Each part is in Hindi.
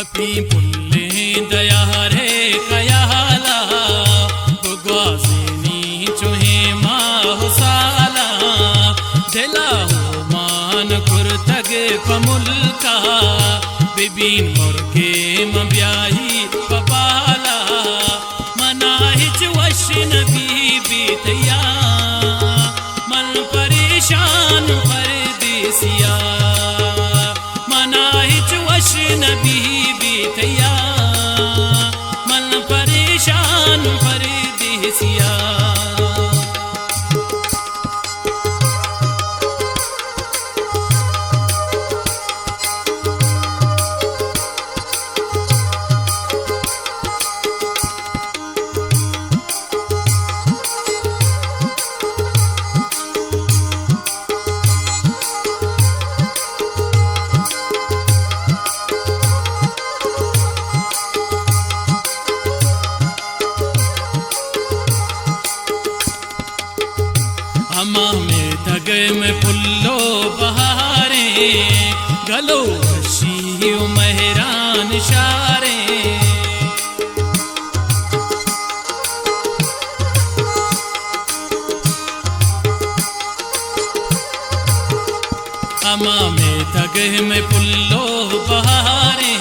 कभी पुल्ले दया रे कयाला बुगवासिनी चुहे माह साला दिला हो मान कुर्तगे पमुल्का बिबिन मुर्गे मब्याही पपाला मनाहिच वशन बीबी तैया मन परेशान परदेसिया मनाहिच वशन बीबी तैया मन परेशान परदेसिया। अम्मा में धगे में फुल्लो बहारे गलो शी मेहरान शारे अम्मा में धगे में फुल्लो बहारे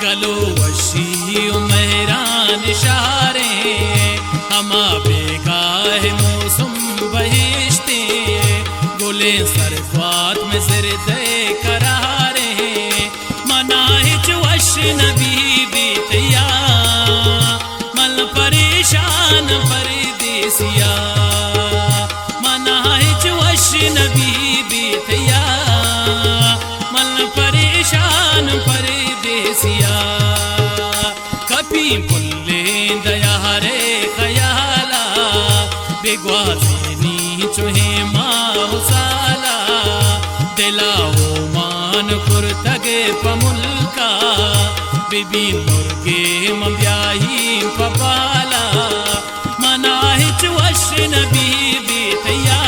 गलो शी मेहरान शारे अम्मा बेगा है मौसम बहिश्ते गोले सरफात में सिर दे करारे मनाहिच वशन बीबी तैया मल परेशान परदेसिया मनाहिच वशन बीबी तैया मल परेशान परदेसिया। कभी पुल्ले दया रे खयाला बेगवासिनी चुहे माह साला दिला हो मान कुर्तगे पमुल्का बिबिन मुर्गे मब्याही पपाला मनाहिच वशन बीबी तैया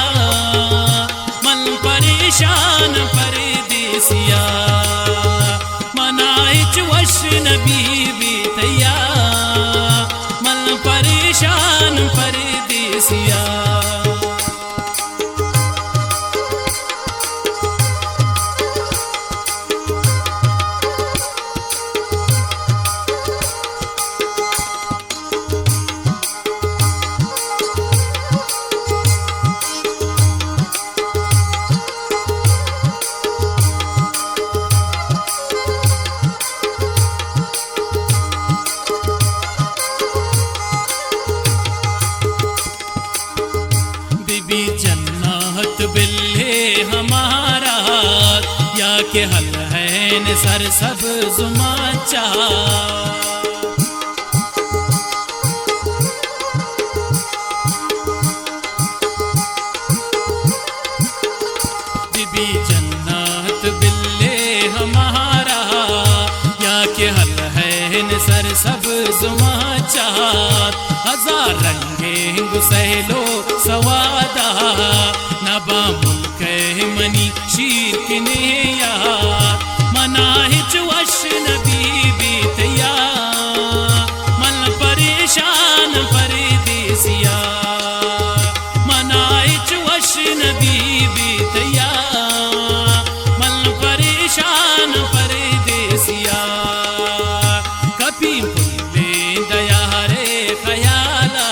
मन परेशान परदेसिया मनाहिच वशन बीबी तैया मन परेशान परदेसिया। जन्नत बिल्ले हमारा या के हल है न सर सब जुमाचा बीबी जन्नत बिल्ले हमारा या के हल है न सर सब जुमाचा हजार रंगे गुसैलो सवादा नबा मुल्क मनी शीर किने यार मनाहिच वशन बीबी तैया मन परेशान परदेसिया मनाहिच वशन बीबी तैया मन परेशान परदेसिया। कभी पुल्ले दया रे खयाला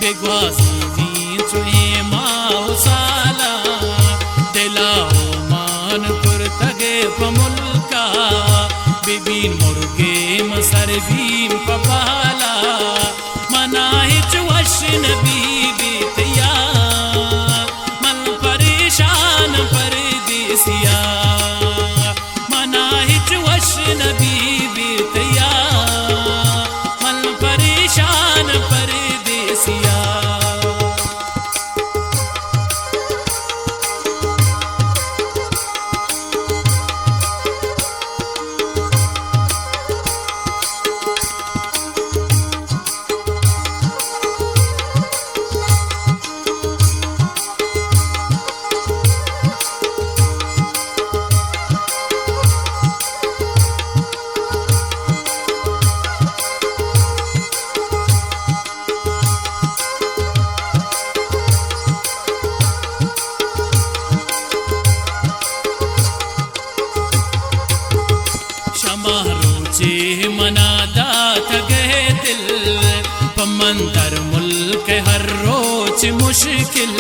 बेगवासिनी चुहे माह साला दिला हो मान कुर्तगे पमुल्का बिबिन मुर्गे मसर भीम पपाला मनाहिच वशन बीबी तैया मन परेशान परदेसिया मनाहिच वशन बीबी तैया मन परेशान परदेसिया। पमंतर मुल्क हर रोज मुश्किल।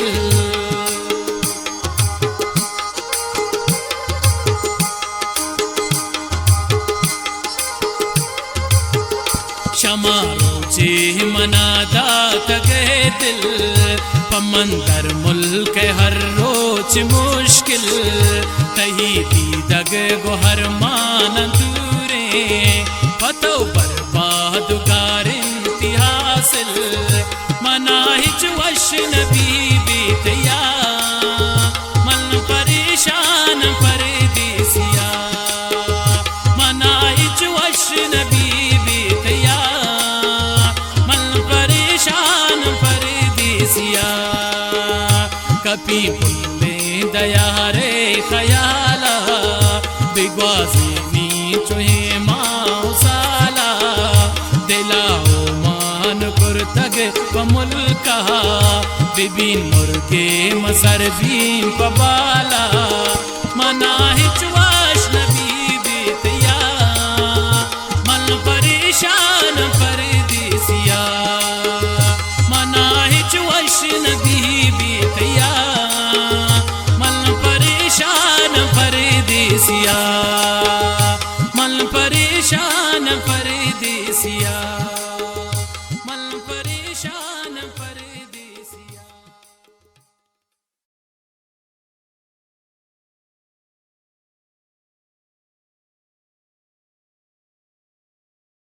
क्षमा रोजे मनादा तगे दिल, पमंतर मुल्क हर रोज मुश्किल। तही दीदग गो हर मान दूरे, पतो बर्बाद कार इंतिहासिल। मनाहिज वश नबी बीतिया, मन परेशान परदेसिया। मनाहिज वश नबी कभी भूले दया रे खयाला, बिगवाज़ी चुहे माउसाला। दिलाओ मान कुर्तग पमुल्का, बिबिन मुर्गे मसर बीन पबाला। मनाहिज वश नबी बीतिया, मन परेशान पर